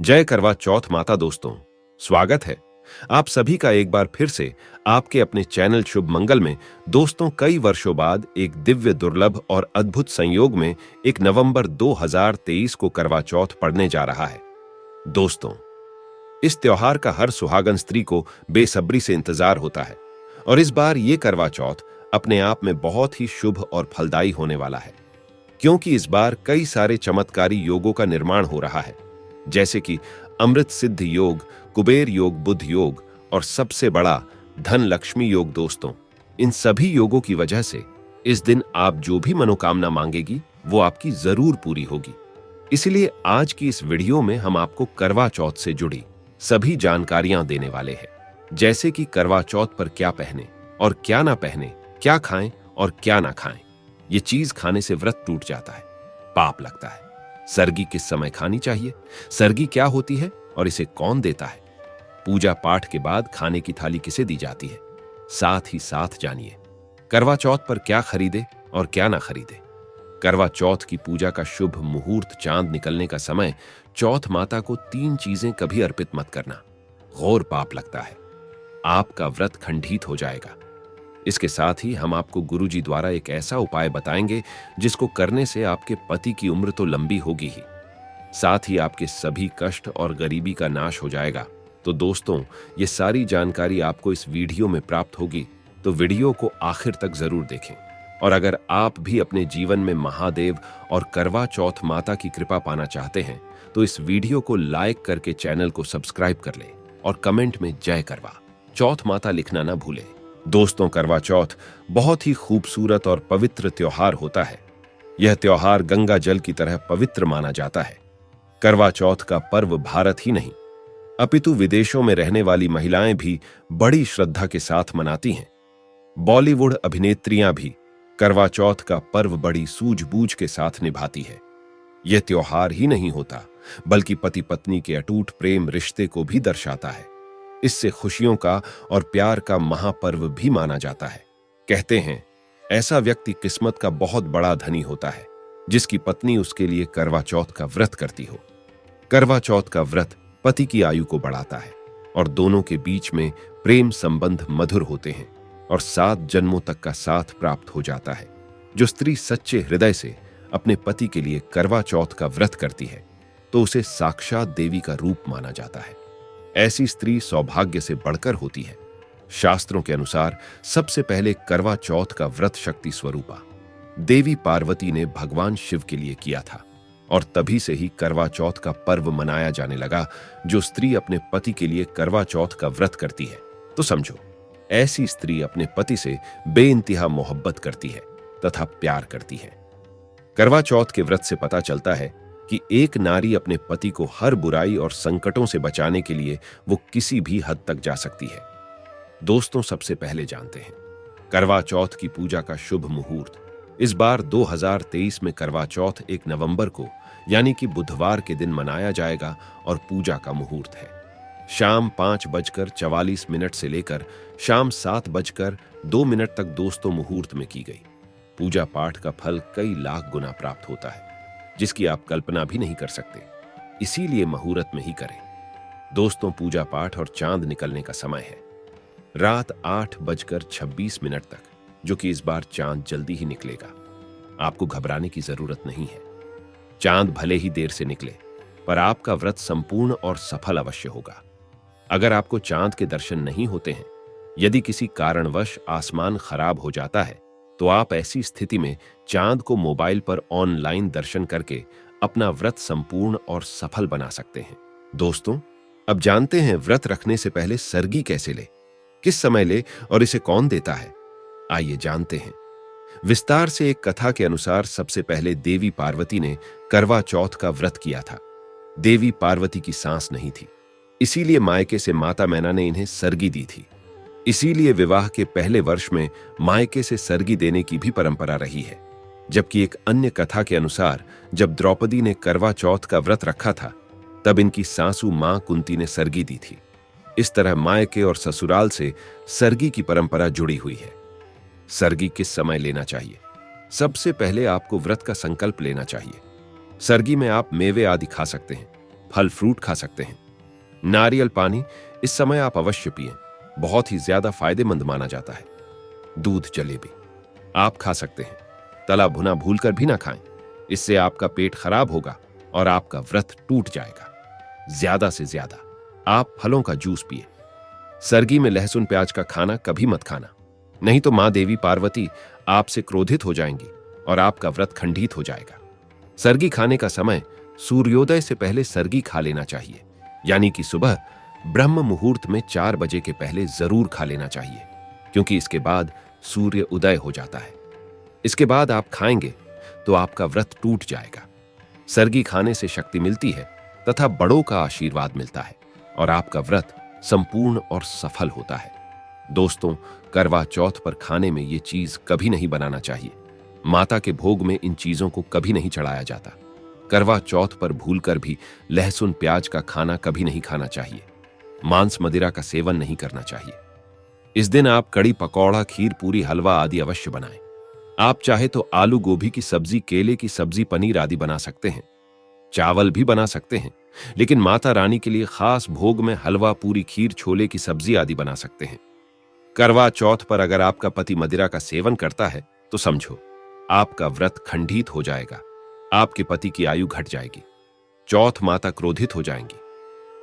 जय करवा चौथ माता दोस्तों, स्वागत है आप सभी का एक बार फिर से आपके अपने चैनल शुभ मंगल में। दोस्तों, कई वर्षों बाद एक दिव्य दुर्लभ और अद्भुत संयोग में 1 नवंबर 2023 को करवा चौथ पड़ने जा रहा है। दोस्तों, इस त्योहार का हर सुहागन स्त्री को बेसब्री से इंतजार होता है और इस बार ये करवा चौथ अपने आप में बहुत ही शुभ और फलदायी होने वाला है, क्योंकि इस बार कई सारे चमत्कारी योगों का निर्माण हो रहा है, जैसे कि अमृत सिद्ध योग, कुबेर योग, बुध योग और सबसे बड़ा धन लक्ष्मी योग। दोस्तों, इन सभी योगों की वजह से इस दिन आप जो भी मनोकामना मांगेगी वो आपकी जरूर पूरी होगी। इसलिए आज की इस वीडियो में हम आपको करवा चौथ से जुड़ी सभी जानकारियां देने वाले हैं, जैसे कि करवा चौथ पर क्या पहने और क्या ना पहने, क्या खाएं और क्या ना खाएं। ये चीज खाने से व्रत टूट जाता है, पाप लगता है। सरगी किस समय खानी चाहिए, सरगी क्या होती है और इसे कौन देता है, पूजा पाठ के बाद खाने की थाली किसे दी जाती है, साथ ही साथ जानिए करवा चौथ पर क्या खरीदे और क्या ना खरीदे। करवा चौथ की पूजा का शुभ मुहूर्त चांद निकलने का समय। चौथ माता को 3 चीजें कभी अर्पित मत करना, घोर पाप लगता है, आपका व्रत खंडित हो जाएगा। इसके साथ ही हम आपको गुरुजी द्वारा एक ऐसा उपाय बताएंगे जिसको करने से आपके पति की उम्र तो लंबी होगी ही, साथ ही आपके सभी कष्ट और गरीबी का नाश हो जाएगा। तो दोस्तों, ये सारी जानकारी आपको इस वीडियो में प्राप्त होगी, तो वीडियो को आखिर तक जरूर देखें। और अगर आप भी अपने जीवन में महादेव और करवा चौथ माता की कृपा पाना चाहते हैं तो इस वीडियो को लाइक करके चैनल को सब्सक्राइब कर लें और कमेंट में जय करवा चौथ माता लिखना ना भूलें। दोस्तों, करवा चौथ बहुत ही खूबसूरत और पवित्र त्योहार होता है। यह त्योहार गंगा जल की तरह पवित्र माना जाता है। करवा चौथ का पर्व भारत ही नहीं अपितु विदेशों में रहने वाली महिलाएं भी बड़ी श्रद्धा के साथ मनाती हैं। बॉलीवुड अभिनेत्रियां भी करवा चौथ का पर्व बड़ी सूझबूझ के साथ निभाती है। यह त्योहार ही नहीं होता बल्कि पति पत्नी के अटूट प्रेम रिश्ते को भी दर्शाता है। इससे खुशियों का और प्यार का महापर्व भी माना जाता है। कहते हैं, ऐसा व्यक्ति किस्मत का बहुत बड़ा धनी होता है जिसकी पत्नी उसके लिए करवा चौथ का व्रत करती हो। करवा चौथ का व्रत पति की आयु को बढ़ाता है और दोनों के बीच में प्रेम संबंध मधुर होते हैं और 7 जन्मों तक का साथ प्राप्त हो जाता है। जो स्त्री सच्चे हृदय से अपने पति के लिए करवा चौथ का व्रत करती है तो उसे साक्षात देवी का रूप माना जाता है। ऐसी स्त्री सौभाग्य से बढ़कर होती है। शास्त्रों के अनुसार सबसे पहले करवा चौथ का व्रत शक्ति स्वरूपा देवी पार्वती ने भगवान शिव के लिए किया था और तभी से ही करवा चौथ का पर्व मनाया जाने लगा। जो स्त्री अपने पति के लिए करवा चौथ का व्रत करती है तो समझो ऐसी स्त्री अपने पति से बेइंतहा मोहब्बत करती है तथा प्यार करती है। करवा चौथ के व्रत से पता चलता है कि एक नारी अपने पति को हर बुराई और संकटों से बचाने के लिए वो किसी भी हद तक जा सकती है। दोस्तों, सबसे पहले जानते हैं करवा चौथ की पूजा का शुभ मुहूर्त। इस बार 2023 में करवा चौथ 1 नवंबर को यानी कि बुधवार के दिन मनाया जाएगा और पूजा का मुहूर्त है शाम 5:44 से लेकर शाम 7:02 तक। दोस्तों, मुहूर्त में की गई पूजा पाठ का फल कई लाख गुना प्राप्त होता है, जिसकी आप कल्पना भी नहीं कर सकते। इसीलिए मुहूर्त में ही करें। दोस्तों, पूजा पाठ और चांद निकलने का समय है रात 8:26 तक, जो कि इस बार चांद जल्दी ही निकलेगा। आपको घबराने की जरूरत नहीं है। चांद भले ही देर से निकले पर आपका व्रत संपूर्ण और सफल अवश्य होगा। अगर आपको चांद के दर्शन नहीं होते हैं, यदि किसी कारणवश आसमान खराब हो जाता है, तो आप ऐसी स्थिति में चांद को मोबाइल पर ऑनलाइन दर्शन करके अपना व्रत संपूर्ण और सफल बना सकते हैं। दोस्तों, अब जानते हैं व्रत रखने से पहले सरगी कैसे ले, किस समय ले और इसे कौन देता है। आइए जानते हैं विस्तार से। एक कथा के अनुसार सबसे पहले देवी पार्वती ने करवा चौथ का व्रत किया था। देवी पार्वती की सांस नहीं थी, इसीलिए मायके से माता मैना ने इन्हें सरगी दी थी। इसीलिए विवाह के पहले वर्ष में मायके से सरगी देने की भी परंपरा रही है। जबकि एक अन्य कथा के अनुसार जब द्रौपदी ने करवा चौथ का व्रत रखा था तब इनकी सासू मां कुंती ने सरगी दी थी। इस तरह मायके और ससुराल से सरगी की परंपरा जुड़ी हुई है। सरगी किस समय लेना चाहिए? सबसे पहले आपको व्रत का संकल्प लेना चाहिए। सरगी में आप मेवे आदि खा सकते हैं, फल फ्रूट खा सकते हैं। नारियल पानी इस समय आप अवश्य पिएं, बहुत ही ज्यादा फायदेमंद माना जाता है। दूध जलेबी आप खा सकते हैं, तला भुना भूलकर भी ना खाएं, इससे आपका पेट खराब होगा और आपका व्रत टूट जाएगा। ज्यादा से ज्यादा आप फलों का जूस पिए। सर्गी में लहसुन प्याज का खाना कभी मत खाना, नहीं तो मां देवी पार्वती आपसे क्रोधित हो जाएंगी और आपका व्रत खंडित हो जाएगा। सर्गी खाने का समय सूर्योदय से पहले सर्गी खा लेना चाहिए, यानी कि सुबह ब्रह्म मुहूर्त में 4 बजे के पहले जरूर खा लेना चाहिए, क्योंकि इसके बाद सूर्य उदय हो जाता है। इसके बाद आप खाएंगे तो आपका व्रत टूट जाएगा। सर्गी खाने से शक्ति मिलती है तथा बड़ों का आशीर्वाद मिलता है और आपका व्रत संपूर्ण और सफल होता है। दोस्तों, करवा चौथ पर खाने में ये चीज कभी नहीं बनाना चाहिए। माता के भोग में इन चीजों को कभी नहीं चढ़ाया जाता। करवा चौथ पर भूलकर भी लहसुन प्याज का खाना कभी नहीं खाना चाहिए। मांस मदिरा का सेवन नहीं करना चाहिए। इस दिन आप कड़ी पकौड़ा, खीर पूरी, हलवा आदि अवश्य बनाएं। आप चाहे तो आलू गोभी की सब्जी, केले की सब्जी, पनीर आदि बना सकते हैं। चावल भी बना सकते हैं, लेकिन माता रानी के लिए खास भोग में हलवा, पूरी, खीर, छोले की सब्जी आदि बना सकते हैं। करवा चौथ पर अगर आपका पति मदिरा का सेवन करता है तो समझो आपका व्रत खंडित हो जाएगा, आपके पति की आयु घट जाएगी, चौथ माता क्रोधित हो जाएंगी।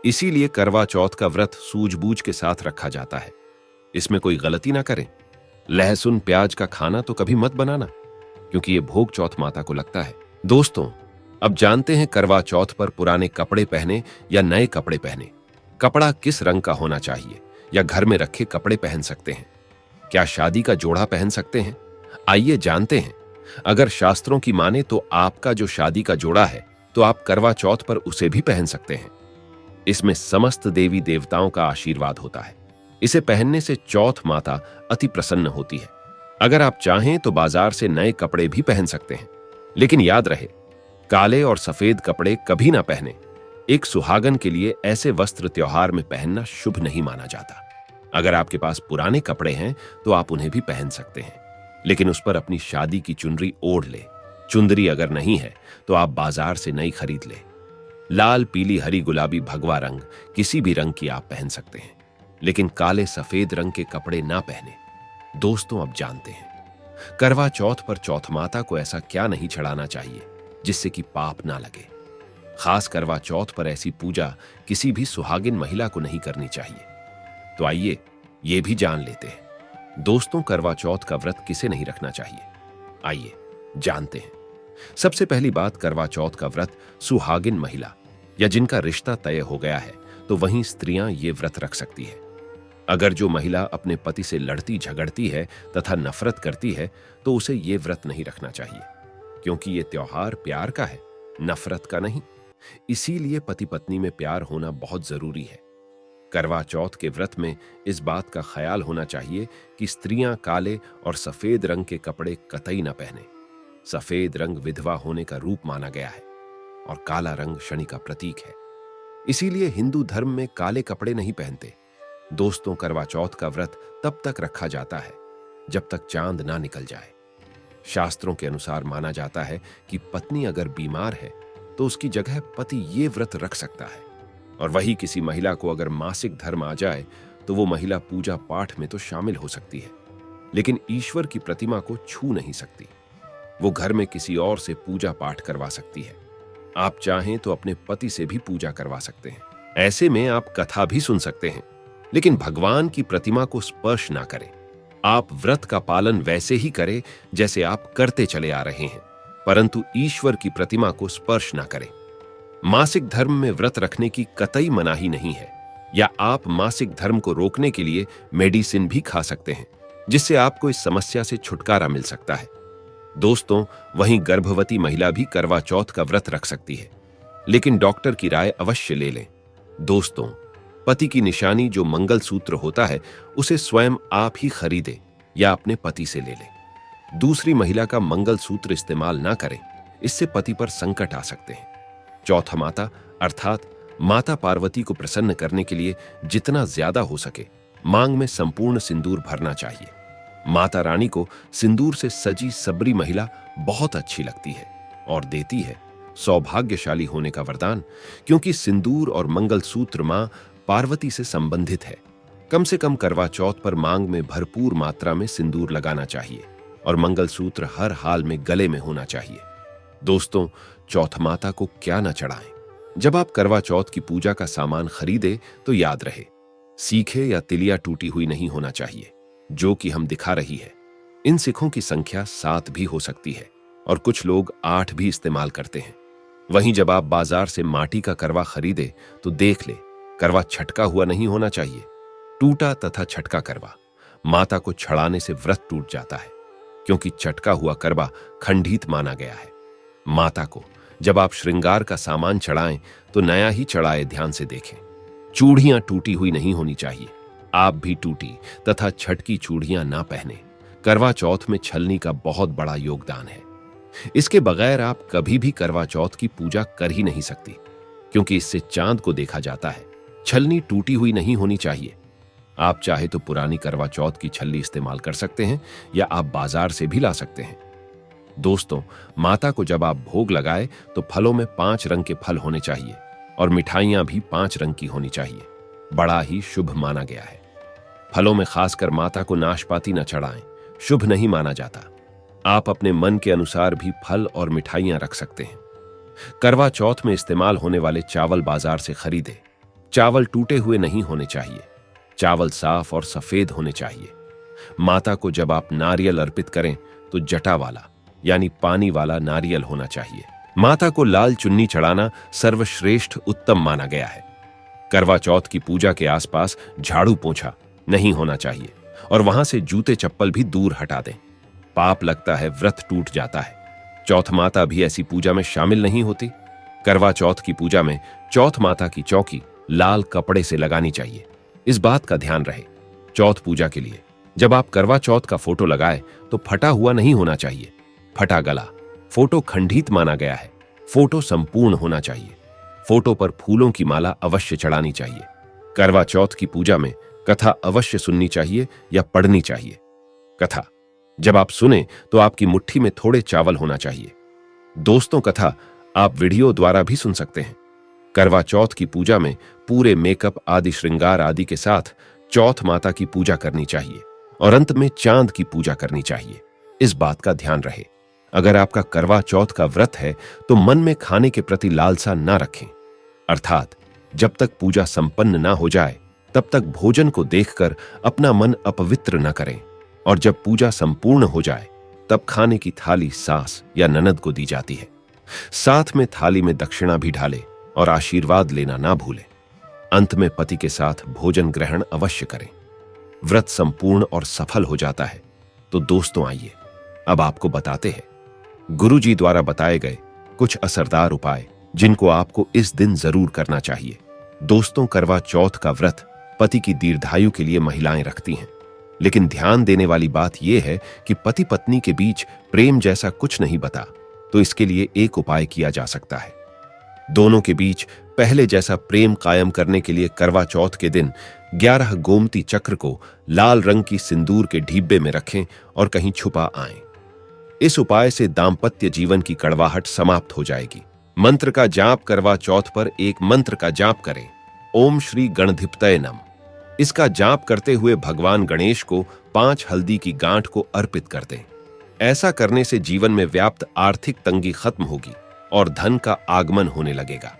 इसीलिए करवा चौथ का व्रत सूझबूझ के साथ रखा जाता है। इसमें कोई गलती ना करें। लहसुन प्याज का खाना तो कभी मत बनाना, क्योंकि ये भोग चौथ माता को लगता है। दोस्तों, अब जानते हैं करवा चौथ पर पुराने कपड़े पहने या नए कपड़े पहने, कपड़ा किस रंग का होना चाहिए, या घर में रखे कपड़े पहन सकते हैं। क्या शादी का जोड़ा पहन सकते हैं? आइए जानते हैं। अगर शास्त्रों की माने तो आपका जो शादी का जोड़ा है तो आप करवा चौथ पर उसे भी पहन सकते हैं। इसमें समस्त देवी देवताओं का आशीर्वाद होता है। इसे पहनने से चौथ माता अति प्रसन्न होती है। अगर आप चाहें तो बाजार से नए कपड़े भी पहन सकते हैं, लेकिन याद रहे काले और सफेद कपड़े कभी ना पहने। एक सुहागन के लिए ऐसे वस्त्र त्योहार में पहनना शुभ नहीं माना जाता। अगर आपके पास पुराने कपड़े हैं तो आप उन्हें भी पहन सकते हैं, लेकिन उस पर अपनी शादी की चुनरी ओढ़ ले। चुंदरी अगर नहीं है तो आप बाजार से नई खरीद ले। लाल, पीली, हरी, गुलाबी, भगवा रंग किसी भी रंग की आप पहन सकते हैं, लेकिन काले सफेद रंग के कपड़े ना पहने। दोस्तों, अब जानते हैं करवा चौथ पर चौथ माता को ऐसा क्या नहीं चढ़ाना चाहिए जिससे कि पाप ना लगे। खास करवा चौथ पर ऐसी पूजा किसी भी सुहागिन महिला को नहीं करनी चाहिए। तो आइए ये भी जान लेते हैं। दोस्तों, करवा चौथ का व्रत किसे नहीं रखना चाहिए, आइए जानते हैं। सबसे पहली बात, करवा चौथ का व्रत सुहागिन महिला या जिनका रिश्ता तय हो गया है तो वहीं स्त्रियां ये व्रत रख सकती है। अगर जो महिला अपने पति से लड़ती झगड़ती है तथा नफरत करती है तो उसे ये व्रत नहीं रखना चाहिए, क्योंकि ये त्योहार प्यार का है, नफरत का नहीं। इसीलिए पति पत्नी में प्यार होना बहुत जरूरी है। करवा चौथ के व्रत में इस बात का ख्याल होना चाहिए कि स्त्रियां काले और सफेद रंग के कपड़े कतई न पहने। सफेद रंग विधवा होने का रूप माना गया है और काला रंग शनि का प्रतीक है। इसीलिए हिंदू धर्म में काले कपड़े नहीं पहनते। दोस्तों, करवा चौथ का व्रत तब तक रखा जाता है जब तक चांद ना निकल जाए। शास्त्रों के अनुसार माना जाता है कि पत्नी अगर बीमार है तो उसकी जगह पति ये व्रत रख सकता है, और वही किसी महिला को अगर मासिक धर्म आ जाए तो वो महिला पूजा पाठ में तो शामिल हो सकती है, लेकिन ईश्वर की प्रतिमा को छू नहीं सकती। वो घर में किसी और से पूजा पाठ करवा सकती है। आप चाहें तो अपने पति से भी पूजा करवा सकते हैं। ऐसे में आप कथा भी सुन सकते हैं, लेकिन भगवान की प्रतिमा को स्पर्श ना करें। आप व्रत का पालन वैसे ही करें जैसे आप करते चले आ रहे हैं, परंतु ईश्वर की प्रतिमा को स्पर्श ना करें। मासिक धर्म में व्रत रखने की कतई मनाही नहीं है, या आप मासिक धर्म को रोकने के लिए मेडिसिन भी खा सकते हैं, जिससे आपको इस समस्या से छुटकारा मिल सकता है। दोस्तों, वहीं गर्भवती महिला भी करवा चौथ का व्रत रख सकती है, लेकिन डॉक्टर की राय अवश्य ले लें। दोस्तों, पति की निशानी जो मंगल सूत्र होता है उसे स्वयं आप ही खरीदें या अपने पति से ले लें। दूसरी महिला का मंगल सूत्र इस्तेमाल ना करें, इससे पति पर संकट आ सकते हैं। चौथा माता अर्थात माता पार्वती को प्रसन्न करने के लिए जितना ज्यादा हो सके मांग में संपूर्ण सिंदूर भरना चाहिए। माता रानी को सिंदूर से सजी सबरी महिला बहुत अच्छी लगती है और देती है सौभाग्यशाली होने का वरदान, क्योंकि सिंदूर और मंगलसूत्र मां पार्वती से संबंधित है। कम से कम करवा चौथ पर मांग में भरपूर मात्रा में सिंदूर लगाना चाहिए और मंगलसूत्र हर हाल में गले में होना चाहिए। दोस्तों, चौथ माता को क्या न चढ़ाएं? जब आप करवा चौथ की पूजा का सामान खरीदे तो याद रहे, सीखे या तिलिया टूटी हुई नहीं होना चाहिए, जो कि हम दिखा रही है। इन सिखों की संख्या 7 भी हो सकती है और कुछ लोग 8 भी इस्तेमाल करते हैं। वहीं जब आप बाजार से माटी का करवा खरीदे तो देख ले, करवा छटका हुआ नहीं होना चाहिए। टूटा तथा छटका करवा माता को छड़ाने से व्रत टूट जाता है, क्योंकि चटका हुआ करवा खंडित माना गया है। माता को जब आप श्रृंगार का सामान चढ़ाएं तो नया ही चढ़ाए, ध्यान से देखें। चूड़ियां टूटी हुई नहीं होनी चाहिए। आप भी टूटी तथा छटकी चूड़ियां ना पहने। करवा चौथ में छलनी का बहुत बड़ा योगदान है। इसके बगैर आप कभी भी करवा चौथ की पूजा कर ही नहीं सकती, क्योंकि इससे चांद को देखा जाता है। छलनी टूटी हुई नहीं होनी चाहिए। आप चाहे तो पुरानी करवा चौथ की छल्ली इस्तेमाल कर सकते हैं या आप बाजार से भी ला सकते हैं। दोस्तों, माता को जब आप भोग लगाए तो फलों में 5 रंग के फल होने चाहिए और मिठाइयां भी 5 रंग की होनी चाहिए। बड़ा ही शुभ माना गया है। फलों में खासकर माता को नाशपाती न चढ़ाएं, शुभ नहीं माना जाता। आप अपने मन के अनुसार भी फल और मिठाइयां रख सकते हैं। करवा चौथ में इस्तेमाल होने वाले चावल बाजार से खरीदे। चावल टूटे हुए नहीं होने चाहिए। चावल साफ और सफेद होने चाहिए। माता को जब आप नारियल अर्पित करें तो जटा वाला यानी पानी वाला नारियल होना चाहिए। माता को लाल चुन्नी चढ़ाना सर्वश्रेष्ठ उत्तम माना गया है। करवा चौथ की पूजा के आसपास झाड़ू पोंछा नहीं होना चाहिए और वहां से जूते चप्पल भी दूर हटा दें। पाप लगता है, व्रत टूट जाता है। चौथ माता भी ऐसी पूजा में शामिल नहीं होती। करवा चौथ की पूजा में चौथ माता की चौकी लाल कपड़े से लगानी चाहिए। इस बात का ध्यान रहे, चौथ पूजा के लिए जब आप करवा चौथ का फोटो लगाए तो फटा हुआ नहीं होना चाहिए। फटा गला फोटो खंडित माना गया है। फोटो संपूर्ण होना चाहिए। फोटो पर फूलों की माला अवश्य चढ़ानी चाहिए। करवा चौथ की पूजा में कथा अवश्य सुननी चाहिए या पढ़नी चाहिए। कथा जब आप सुने तो आपकी मुट्ठी में थोड़े चावल होना चाहिए। दोस्तों, कथा आप वीडियो द्वारा भी सुन सकते हैं। करवा चौथ की पूजा में पूरे मेकअप आदि श्रृंगार आदि के साथ चौथ माता की पूजा करनी चाहिए और अंत में चांद की पूजा करनी चाहिए। इस बात का ध्यान रहे, अगर आपका करवा चौथ का व्रत है तो मन में खाने के प्रति लालसा ना रखें, अर्थात जब तक पूजा संपन्न ना हो जाए तब तक भोजन को देखकर अपना मन अपवित्र न करें और जब पूजा संपूर्ण हो जाए तब खाने की थाली सास या ननद को दी जाती है। साथ में थाली में दक्षिणा भी डालें और आशीर्वाद लेना ना भूलें। अंत में पति के साथ भोजन ग्रहण अवश्य करें। व्रत संपूर्ण और सफल हो जाता है। तो दोस्तों, आइए अब आपको बताते हैं गुरुजी द्वारा बताए गए कुछ असरदार उपाय जिनको आपको इस दिन जरूर करना चाहिए। दोस्तों, करवा चौथ का व्रत पति की दीर्घायु के लिए महिलाएं रखती हैं, लेकिन ध्यान देने वाली बात यह है कि पति पत्नी के बीच प्रेम जैसा कुछ नहीं बता, तो इसके लिए एक उपाय किया जा सकता है। दोनों के बीच पहले जैसा प्रेम कायम करने के लिए करवा चौथ के दिन 11 गोमती चक्र को लाल रंग की सिंदूर के डिब्बे में रखें और कहीं छुपा आएं। इस उपाय से दाम्पत्य जीवन की कड़वाहट समाप्त हो जाएगी। मंत्र का जाप करवा चौथ पर एक मंत्र का जाप करें, ओम श्री गणधिपतये नम। इसका जाप करते हुए भगवान गणेश को 5 हल्दी की गांठ को अर्पित कर दें। ऐसा करने से जीवन में व्याप्त आर्थिक तंगी खत्म होगी और धन का आगमन होने लगेगा।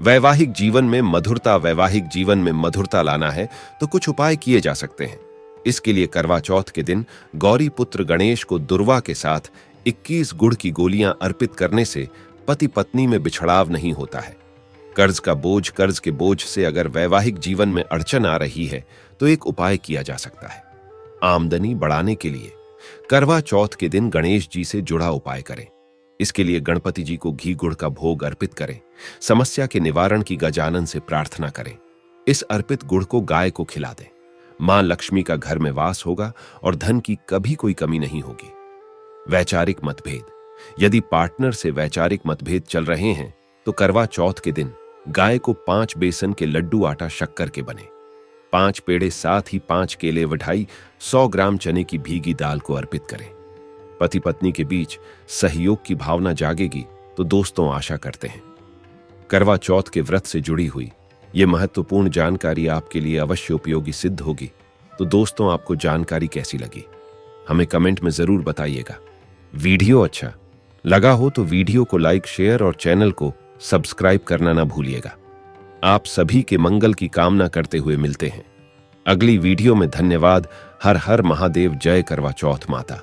वैवाहिक जीवन में मधुरता लाना है तो कुछ उपाय किए जा सकते हैं। इसके लिए करवा चौथ के दिन गौरी पुत्र गणेश को दुर्वा के साथ 21 गुड़ की गोलियां अर्पित करने से पति पत्नी में बिछड़ाव नहीं होता है। कर्ज के बोझ से अगर वैवाहिक जीवन में अड़चन आ रही है तो एक उपाय किया जा सकता है। आमदनी बढ़ाने के लिए करवा चौथ के दिन गणेश जी से जुड़ा उपाय करें। इसके लिए गणपति जी को घी गुड़ का भोग अर्पित करें। समस्या के निवारण की गजानन से प्रार्थना करें। इस अर्पित गुड़ को गाय को खिला दें। मां लक्ष्मी का घर में वास होगा और धन की कभी कोई कमी नहीं होगी। वैचारिक मतभेद, यदि पार्टनर से वैचारिक मतभेद चल रहे हैं तो करवा चौथ के दिन गाय को 5 बेसन के लड्डू आटा शक्कर के बने, 5 पेड़े साथ ही 5 केले वढाई 100 ग्राम चने की भीगी दाल को अर्पित करें। पति पत्नी के बीच सहयोग की भावना जागेगी तो दोस्तों आशा करते हैं करवा चौथ के व्रत से जुड़ी हुई ये महत्वपूर्ण जानकारी आपके लिए अवश्य उपयोगी सिद्ध होगी। तो दोस्तों, आपको जानकारी कैसी लगी हमें कमेंट में जरूर बताइएगा। वीडियो अच्छा लगा हो तो वीडियो को लाइक, शेयर और चैनल को सब्सक्राइब करना ना भूलिएगा। आप सभी के मंगल की कामना करते हुए मिलते हैं अगली वीडियो में। धन्यवाद। हर हर महादेव। जय करवा चौथ माता।